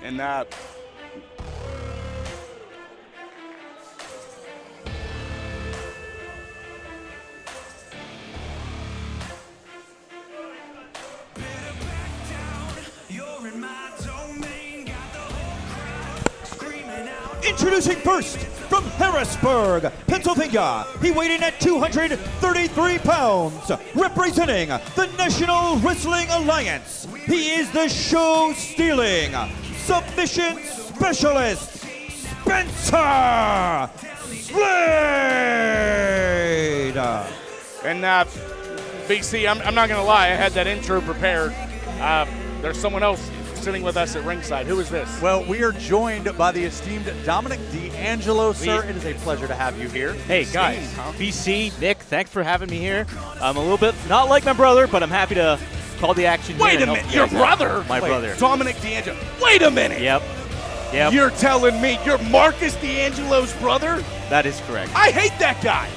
And Introducing first, from Harrisburg, Pennsylvania, he weighed in at 233 pounds, representing the National Wrestling Alliance. He is the show-stealing, submission specialist, Spencer Slade. And BC, I'm not going to lie, I had that intro prepared. There's someone else sitting with us at ringside. Who is this? Well, we are joined by the esteemed Dominic D'Angelo, sir. It is a pleasure to have you here. Hey, guys. BC, Nick, thanks for having me here. I'm a little bit not like my brother, but I'm happy to call the action here. Wait a minute, your brother? My brother. Dominic D'Angelo. Wait a minute. Yep. You're telling me you're Marcus D'Angelo's brother? That is correct. I hate that guy.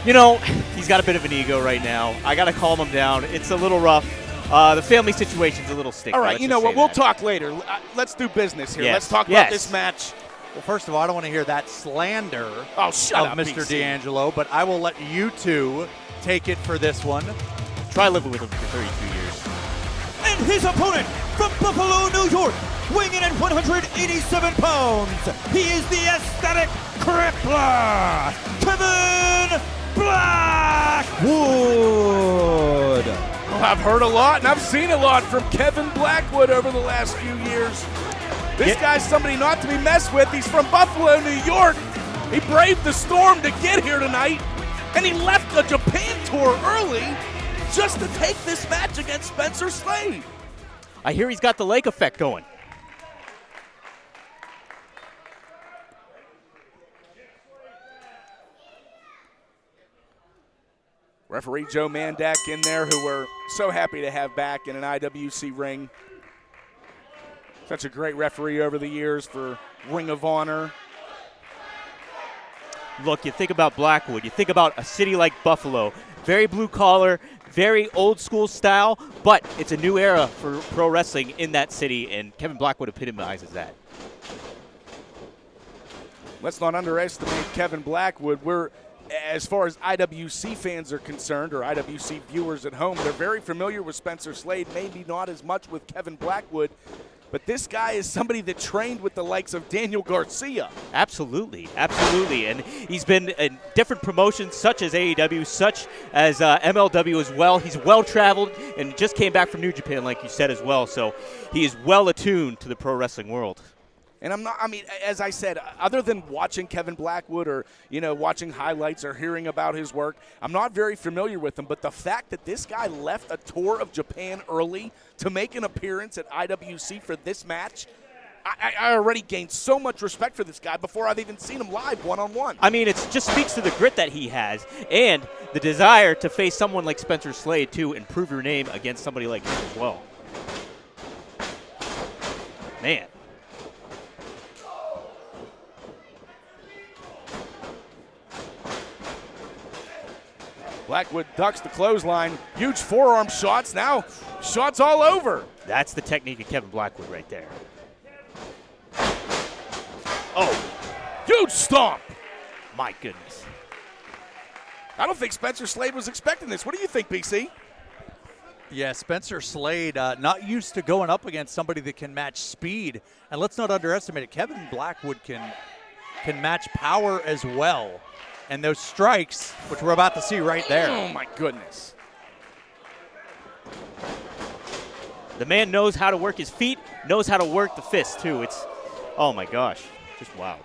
You know, he's got a bit of an ego right now. I got to calm him down. It's a little rough. The family situation's a little sticky. All right, you know what? We'll talk later. Let's do business here. Yes. Let's talk about this match. Well, first of all, I don't want to hear that slander of Mr. D'Angelo, but I will let you two take it for this one. Try living with him for 32 years. And his opponent from Buffalo, New York, weighing in at 187 pounds, he is the aesthetic Crippler, Kevin Blackwood. Well, I've heard a lot and I've seen a lot from Kevin Blackwood over the last few years. This guy's somebody not to be messed with. He's from Buffalo, New York. He braved the storm to get here tonight, and he left the Japan tour early just to take this match against Spencer Slade. I hear he's got the lake effect going. Referee Joe Mandak in there, who we're so happy to have back in an IWC ring. Such a great referee over the years for Ring of Honor. Look, you think about Blackwood, you think about a city like Buffalo, very blue collar, very old school style, but it's a new era for pro wrestling in that city, and Kevin Blackwood epitomizes that. Let's not underestimate Kevin Blackwood. As far as IWC fans are concerned, or IWC viewers at home, they're very familiar with Spencer Slade, maybe not as much with Kevin Blackwood, but this guy is somebody that trained with the likes of Daniel Garcia. Absolutely, absolutely, and he's been in different promotions such as AEW, such as MLW as well. He's well-traveled and just came back from New Japan, like you said as well, so he is well-attuned to the pro wrestling world. And as I said, other than watching Kevin Blackwood or, watching highlights or hearing about his work, I'm not very familiar with him. But the fact that this guy left a tour of Japan early to make an appearance at IWC for this match, I already gained so much respect for this guy before I've even seen him live one-on-one. I mean, it just speaks to the grit that he has and the desire to face someone like Spencer Slade, too, and prove your name against somebody like him as well. Man. Blackwood ducks the clothesline. Huge forearm shots. Now shots all over. That's the technique of Kevin Blackwood right there. Oh, huge stomp. My goodness. I don't think Spencer Slade was expecting this. What do you think, BC? Yeah, Spencer Slade, not used to going up against somebody that can match speed. And let's not underestimate it. Kevin Blackwood can match power as well. And those strikes, which we're about to see right there. Oh, my goodness. The man knows how to work his feet, knows how to work the fist, too. It's, oh, my gosh, just wild.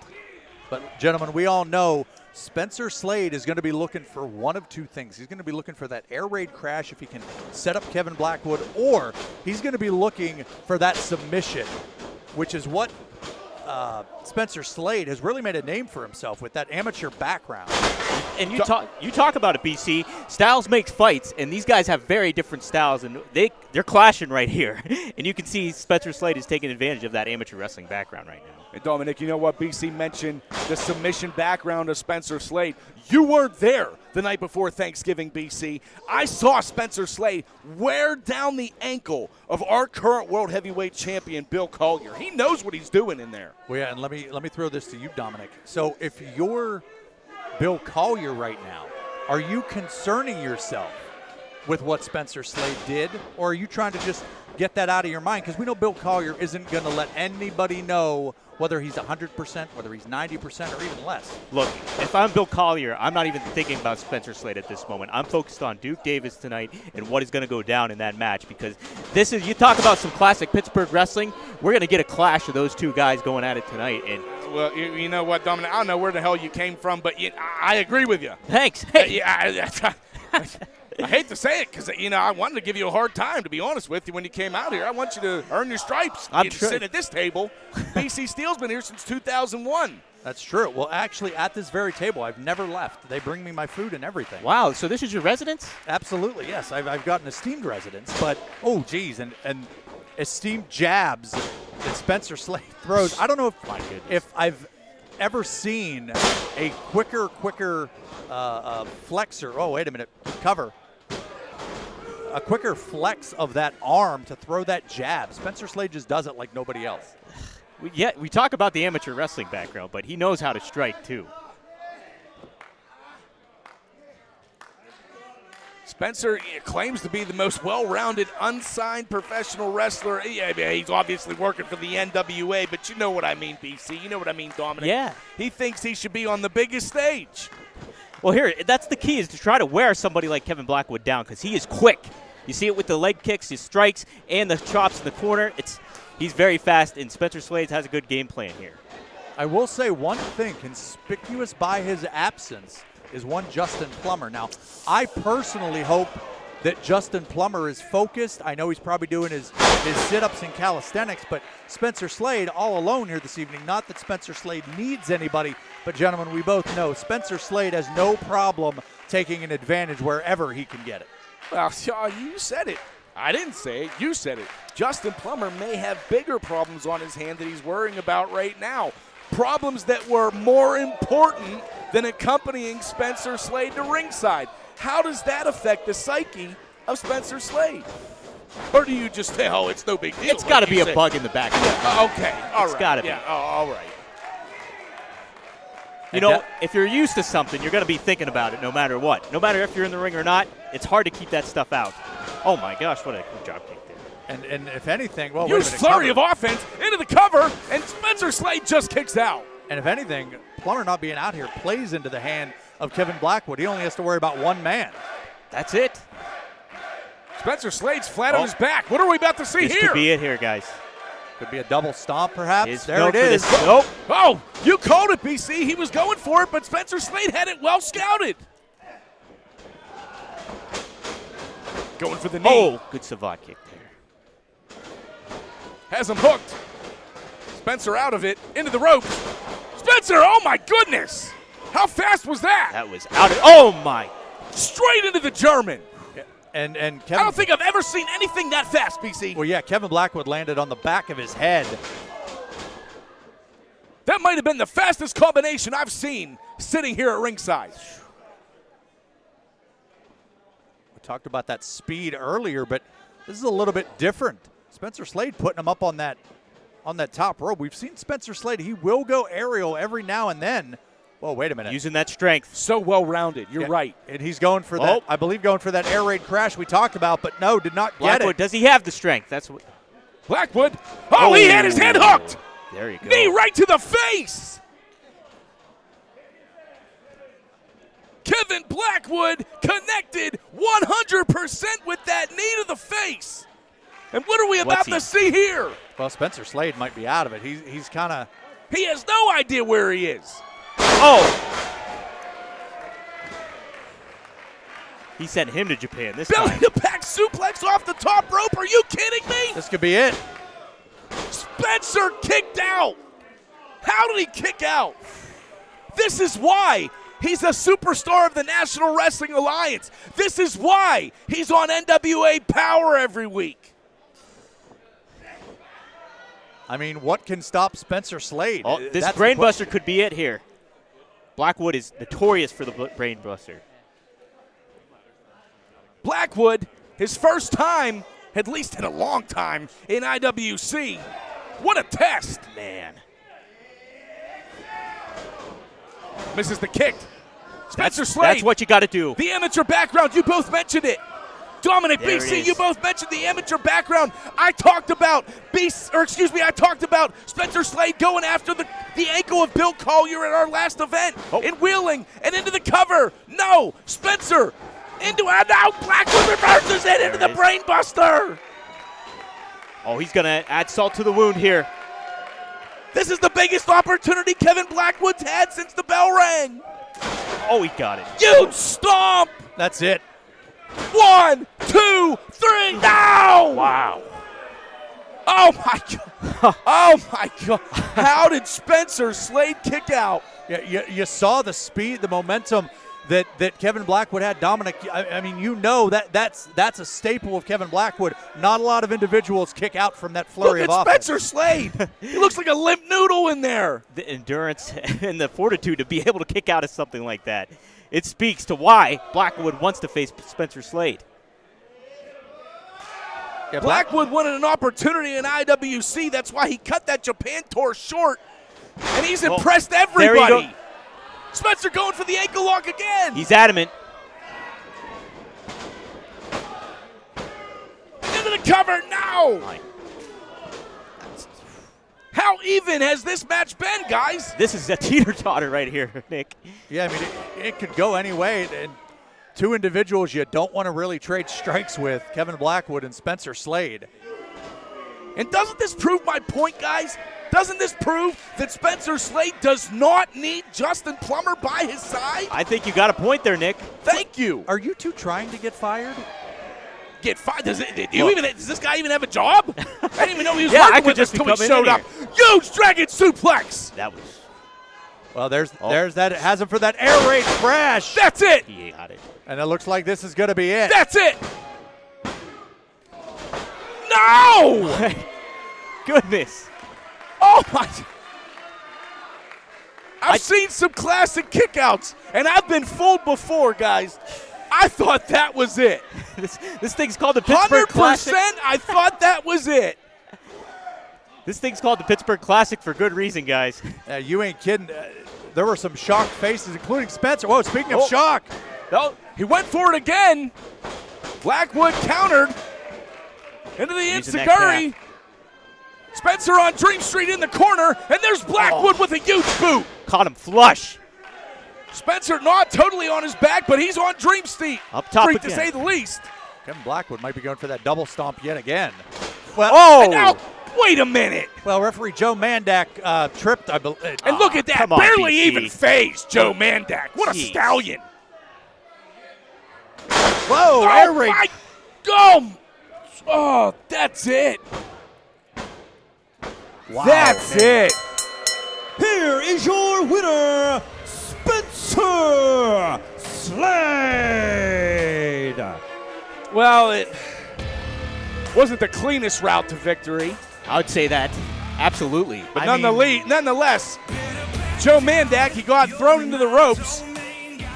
But, gentlemen, we all know Spencer Slade is going to be looking for one of two things. He's going to be looking for that air raid crash if he can set up Kevin Blackwood, or he's going to be looking for that submission, which is what Spencer Slade has really made a name for himself with that amateur background. And you talk about it, BC. Styles makes fights, and these guys have very different styles, and they're clashing right here. And you can see Spencer Slade is taking advantage of that amateur wrestling background right now. And Dominic, you know what? BC mentioned the submission background of Spencer Slade. You weren't there the night before Thanksgiving, BC. I saw Spencer Slade wear down the ankle of our current world heavyweight champion, Bill Collier. He knows what he's doing in there. Well, yeah, and let me throw this to you, Dominic. So if you're Bill Collier right now, are you concerning yourself with what Spencer Slade did, or are you trying to just get that out of your mind? Because we know Bill Collier isn't going to let anybody know whether he's 100%, whether he's 90%, or even less. Look, if I'm Bill Collier, I'm not even thinking about Spencer Slade at this moment. I'm focused on Duke Davis tonight and what is going to go down in that match, because this is, you talk about some classic Pittsburgh wrestling, we're going to get a clash of those two guys going at it tonight. And well, you know what, Dominic? I don't know where the hell you came from, but I agree with you. Thanks. Hey. I hate to say it because, I wanted to give you a hard time, to be honest with you, when you came out here. I want you to earn your stripes. I'm you sure. sit at this table. BC Steele's been here since 2001. That's true. Well, actually, at this very table, I've never left. They bring me my food and everything. Wow, so this is your residence? Absolutely, yes. I've got an esteemed residence, but, oh, geez, and esteemed jabs that Spencer Slade throws. I don't know if I've ever seen a quicker flexor. Oh, wait a minute. Cover. A quicker flex of that arm to throw that jab. Spencer Slade just does it like nobody else. We talk about the amateur wrestling background, but he knows how to strike too. Spencer claims to be the most well-rounded, unsigned professional wrestler. Yeah, he's obviously working for the NWA, but you know what I mean, BC. You know what I mean, Dominic. Yeah. He thinks he should be on the biggest stage. Well, here, that's the key, is to try to wear somebody like Kevin Blackwood down, because he is quick. You see it with the leg kicks, his strikes, and the chops in the corner. He's very fast, and Spencer Slade has a good game plan here. I will say one thing, conspicuous by his absence is one Justin Plummer. Now, I personally hope that Justin Plummer is focused. I know he's probably doing his sit-ups and calisthenics, but Spencer Slade all alone here this evening. Not that Spencer Slade needs anybody, but gentlemen, we both know Spencer Slade has no problem taking an advantage wherever he can get it. Well, you said it. I didn't say it. You said it. Justin Plummer may have bigger problems on his hand that he's worrying about right now. Problems that were more important than accompanying Spencer Slade to ringside. How does that affect the psyche of Spencer Slade? Or do you just say, oh, it's no big deal? It's got to be a bug in the back. Okay, all right. It's got to be. Yeah, all right. You know, if you're used to something, you're going to be thinking about it no matter what. No matter if you're in the ring or not, it's hard to keep that stuff out. Oh, my gosh, what a good job kick there. And if anything, well, Huge flurry of offense into the cover, and Spencer Slade just kicks out. And if anything, Plummer not being out here plays into the hand of Kevin Blackwood. He only has to worry about one man. That's it. Spencer Slade's flat on his back. What are we about to see This here? could be it here, guys. Could be a double stomp, perhaps. Is There note it for is. this- Nope. Oh, you called it, BC. He was going for it, but Spencer Slade had it well scouted. Going for the knee. Oh, good savate kick there. Has him hooked. Spencer out of it, into the ropes. Spencer, oh my goodness. How fast was that? That was out of, oh my. Straight into the German. And Kevin, I don't think I've ever seen anything that fast, BC. Well, yeah, Kevin Blackwood landed on the back of his head. That might have been the fastest combination I've seen sitting here at ringside. We talked about that speed earlier, but this is a little bit different. Spencer Slade putting him up on that top rope. We've seen Spencer Slade. He will go aerial every now and then. Well, wait a minute. Using that strength. So well-rounded. You're right. And he's going for that, I believe going for that air raid crash we talked about, but no, did not get Blackwood, it. does he have the strength? That's what. Blackwood. Oh, he had his head hooked. There you go. Knee right to the face. Kevin Blackwood connected 100% with that knee to the face. And what are we about to see here? Well, Spencer Slade might be out of it. He's kind of. He has no idea where he is. Oh! He sent him to Japan this time. Belly-to-back suplex off the top rope. Are you kidding me? This could be it. Spencer kicked out. How did he kick out? This is why He's a superstar of the National Wrestling Alliance. This is why he's on NWA Power every week. I mean, what can stop Spencer Slade? Oh, this brainbuster could be it here. Blackwood is notorious for the brainbuster. Blackwood, his first time, at least in a long time, in IWC. What a test. Man. Misses the kick. Spencer Slade. That's what you got to do. The amateur background, you both mentioned it. Dominant There BC, it is. you both mentioned the amateur background. I talked about Spencer Slade going after the ankle of Bill Collier at our last event in Wheeling and into the cover. No, Spencer now Blackwood reverses it into the brainbuster. Oh, he's going to add salt to the wound here. This is the biggest opportunity Kevin Blackwood's had since the bell rang. Oh, he got it. Huge stomp. That's it. 1, 2, 3, no! Wow. Oh, my God. Oh, my God. How did Spencer Slade kick out? Yeah, you saw the speed, the momentum that Kevin Blackwood had. Dominic, I mean, you know that's a staple of Kevin Blackwood. Not a lot of individuals kick out from that flurry Look of at offense. Spencer Slade. He looks like a limp noodle in there. The endurance and the fortitude to be able to kick out of something like that. It speaks to why Blackwood wants to face Spencer Slade. Yeah, Blackwood wanted an opportunity in IWC. That's why he cut that Japan tour short. And he's impressed everybody. There you go. Spencer going for the ankle lock again. He's adamant. Into the cover now. How even has this match been, guys? This is a teeter-totter right here, Nick. Yeah, I mean, it could go any way. And two individuals you don't want to really trade strikes with, Kevin Blackwood and Spencer Slade. And doesn't this prove my point, guys? Doesn't this prove that Spencer Slade does not need Justin Plummer by his side? I think you got a point there, Nick. Thank you. Are you two trying to get fired? Get fired? Does this guy even have a job? I didn't even know he was Yeah, I working could with us just be until he coming in showed up. Huge dragon suplex. That was. Well, there's that. It has him for that air raid crash. That's it. He got it. And it looks like this is going to be it. That's it. No. Goodness. Oh, my. I've seen some classic kickouts, and I've been fooled before, guys. I thought that was it. This thing's called the Pittsburgh 100%, Classic. I thought that was it. This thing's called the Pittsburgh Classic for good reason, guys. You ain't kidding. There were some shocked faces, including Spencer. Whoa, speaking of shock. No, he went for it again. Blackwood countered into the Using that enziguri. Spencer on Dream Street in the corner, and there's Blackwood with a huge boot. Caught him flush. Spencer not totally on his back, but he's on Dream Street. Up top Street, to again. say the least. Kevin Blackwood might be going for that double stomp yet again. Well, And now, wait a minute. well, referee Joe Mandak tripped, I believe. And look at that, come on, barely BC. even phased Joe Mandak. What a Jeez. stallion. Whoa, air raid. my, oh, that's it. Wow. That's it. Here is your winner, Spencer Slade. Well, it wasn't the cleanest route to victory, I would say that. Absolutely. but nonetheless, Joe Mandak, he got thrown into the ropes,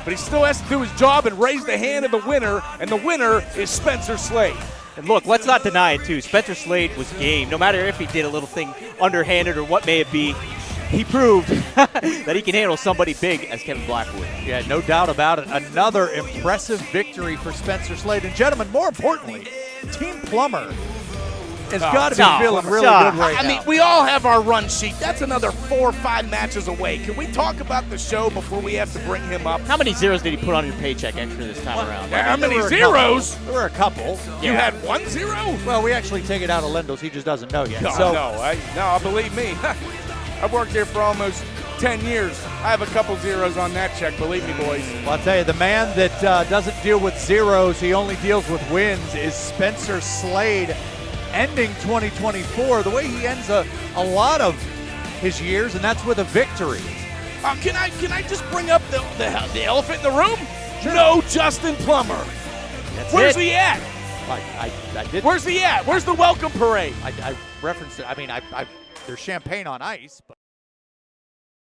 but he still has to do his job and raise the hand of the winner, and the winner is Spencer Slade. And look, let's not deny it, too. Spencer Slade was game. No matter if he did a little thing underhanded or what may it be, he proved that he can handle somebody big as Kevin Blackwood. Yeah, no doubt about it. Another impressive victory for Spencer Slade. And gentlemen, more importantly, Team Plummer has got to be feeling really good right I now. mean, we all have our run sheet. That's another 4 or 5 matches away. Can we talk about the show before we have to bring him up? How many zeros did he put on your paycheck extra this time around? How many There were a zeros? couple. There were a couple. You had 1 0? Well, we actually take it out of Lindell's. He just doesn't know yet. No, believe me. I've worked here for almost 10 years. I have a couple zeros on that check, believe me, boys. Well, I'll tell you, the man that doesn't deal with zeros, he only deals with wins, is Spencer Slade, ending 2024 the way he ends a lot of his years, and that's with a victory. Can I just bring up the elephant in the room? Sure. No Justin Plummer. Where's he at? I did. Where's he at? Where's the welcome parade? I referenced it. I mean, there's champagne on ice, but.